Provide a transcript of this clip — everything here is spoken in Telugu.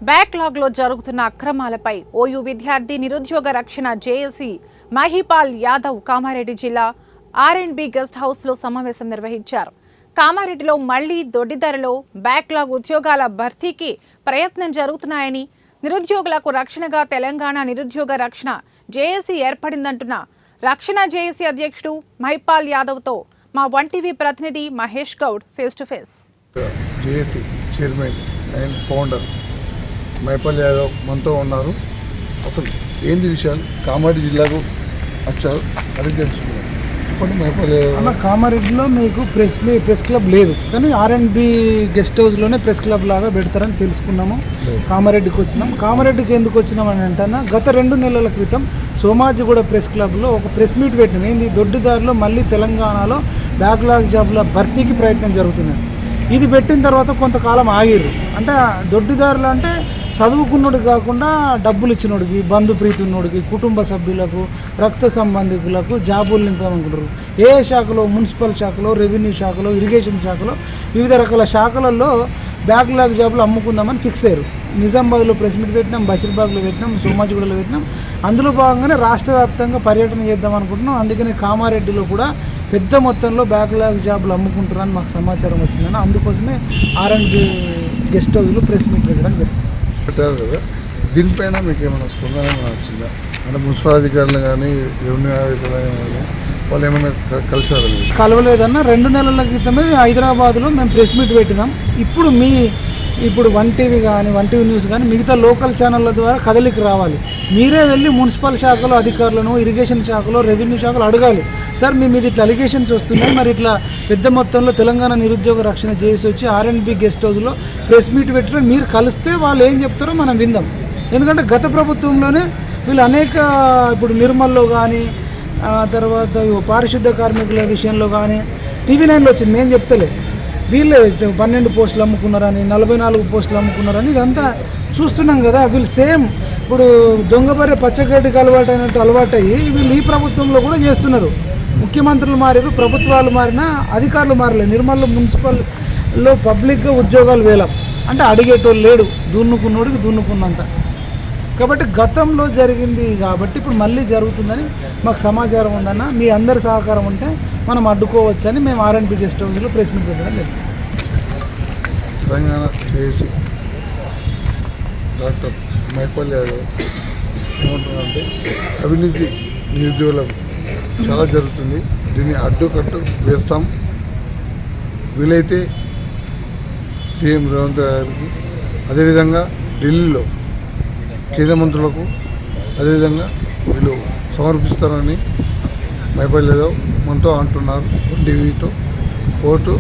బ్యాక్లాగ్లో జరుగుతున్న అక్రమాలపై ఓయూ విద్యార్థి నిరుద్యోగ రక్షణ జేఏసీ మహిపాల్ యాదవ్ కామారెడ్డి జిల్లా ఆర్&బి గెస్ట్ హౌస్లో సమావేశం నిర్వహించారు. కామారెడ్డిలో మళ్లీ దొడ్డిధరలో బ్యాక్లాగ్ ఉద్యోగాల భర్తీకి ప్రయత్నం జరుగుతున్నాయని, నిరుద్యోగులకు రక్షణగా తెలంగాణ నిరుద్యోగ రక్షణ జేఏసీ ఏర్పడిందంటున్న రక్షణ జేఏసీ అధ్యక్షుడు మహిపాల్ యాదవ్తో మా 1TV ప్రతినిధి Mahesh Goud face to face. JAC chairman and founder Mahipal Yadav మనతో ఉన్నారు. అసలు ఏంది విషయాలు, కామారెడ్డి జిల్లాకు వచ్చారు అది తెలుసుకున్నాం. చెప్పండి మహిపాల్ యాదవ్. కామారెడ్డిలో మీకు ప్రెస్ క్లబ్ లేదు, కానీ ఆర్&బి గెస్ట్ హౌస్లోనే ప్రెస్ క్లబ్ లాగా పెడతారని తెలుసుకున్నాము. కామారెడ్డికి వచ్చినాం. కామారెడ్డికి ఎందుకు వచ్చినామని అంటున్నా, గత 2 నెలల క్రితం సోమాజిగూడ ప్రెస్ క్లబ్లో ఒక ప్రెస్ మీట్ పెట్టినాం. ఏంది, దొడ్డిదారిలో మళ్ళీ తెలంగాణలో బ్యాక్లాగ్ జాబ్ల భర్తీకి ప్రయత్నం జరుగుతుంది. ఇది పెట్టిన తర్వాత కొంతకాలం ఆగిర్రు. అంటే దొడ్డిదారులు అంటే చదువుకున్నోడు కాకుండా డబ్బులు ఇచ్చినోడికి, బంధుప్రీతి ఉన్నోడికి, కుటుంబ సభ్యులకు, రక్త సంబంధికులకు జాబులు నింపాలనుకుంటారు. ఏ శాఖలో, మున్సిపల్ శాఖలో, రెవెన్యూ శాఖలో, ఇరిగేషన్ శాఖలో, వివిధ రకాల శాఖలలో బ్యాక్లాగ్ జాబులు అమ్ముకుందామని ఫిక్స్ అయ్యారు. నిజామాబాద్లో ప్రెస్ మీట్ పెట్టినాం, బషీర్బాగ్లో పెట్టినాం, సోమాజిగూడలో పెట్టినాం. అందులో భాగంగానే రాష్ట్ర వ్యాప్తంగా పర్యటన చేద్దాం అనుకుంటున్నాం. అందుకని కామారెడ్డిలో కూడా పెద్ద మొత్తంలో బ్యాక్లాగ్ జాబులు అమ్ముకుంటారని మాకు సమాచారం వచ్చిందని, అందుకోసమే ఆర్&బి గెస్ట్ హౌస్లో ప్రెస్ మీట్ పెట్టడం జరిగింది. పెట్టారు కదా, దీనిపైన మీకు ఏమైనా స్పందన వచ్చిందా? అంటే మున్సిపల్ అధికారులు కానీ, రెవెన్యూ అధికారులు కానీ వాళ్ళు ఏమైనా కలిసారు? కలవలేదన్న. 2 నెలల క్రితమే హైదరాబాద్లో మేము ప్రెస్ మీట్ పెట్టినాం. ఇప్పుడు 1TV కానీ, 1TV న్యూస్ కానీ మిగతా లోకల్ ఛానళ్ళ ద్వారా కదలికి రావాలి. మీరే వెళ్ళి మున్సిపల్ శాఖలో అధికారులను, ఇరిగేషన్ శాఖలో, రెవెన్యూ శాఖలో అడగాలి. సార్ మీ మీద ఇట్లా అలిగేషన్స్ వస్తున్నాయి, మరి ఇట్లా పెద్ద మొత్తంలో తెలంగాణ నిరుద్యోగ రక్షణ చేసి వచ్చి ఆర్&బి గెస్ట్ హౌస్లో ప్రెస్ మీట్ పెట్టిన మీరు కలిస్తే వాళ్ళు ఏం చెప్తారో మనం విందాం. ఎందుకంటే గత ప్రభుత్వంలోనే వీళ్ళు అనేక, ఇప్పుడు నిర్మల్లో కానీ, తర్వాత పారిశుద్ధ కార్మికుల విషయంలో కానీ TV9లో వచ్చింది, మేము చెప్తలే. వీళ్ళే 12 పోస్టులు అమ్ముకున్నారని, 44 పోస్టులు అమ్ముకున్నారని ఇదంతా చూస్తున్నాం కదా. వీళ్ళు సేమ్ ఇప్పుడు దొంగబర్రె పచ్చగడ్డికి అలవాటైనట్టు అలవాటయ్యి వీళ్ళు ఈ ప్రభుత్వంలో కూడా చేస్తున్నారు. ముఖ్యమంత్రులు మారారు, ప్రభుత్వాలు మారినా అధికారులు మారలేదు. నిర్మల్లో మున్సిపల్లో పబ్లిక్గా ఉద్యోగాలు వేలం అంటే అడిగేటోళ్ళు లేడు, దున్నుకున్నోడికి దున్నుకున్నంత. కాబట్టి గతంలో జరిగింది కాబట్టి ఇప్పుడు మళ్ళీ జరుగుతుందని మాకు సమాచారం ఉందన్న. మీ అందరి సహకారం ఉంటే మనం అడ్డుకోవచ్చని మేము ఆర్&బి గెస్ట్ హౌస్లో ప్రెస్ మీట్ పెట్టడం లేదు. తెలంగాణ జేఏసీ డాక్టర్ మహిపాల్ యాదవ్ ఏమంటున్నారంటే, అవినీతి నిరుద్యోగులకు చాలా జరుగుతుంది, దీన్ని అడ్డుకట్టు వేస్తాం. వీలైతే సీఎం రేవంత్ గారికి, అదేవిధంగా ఢిల్లీలో కేంద్ర మంత్రులకు అదేవిధంగా వీళ్ళు సమర్పిస్తారని మహిపాల్ యాదవ్ మనతో అంటున్నారు. 1TVతో కోర్టు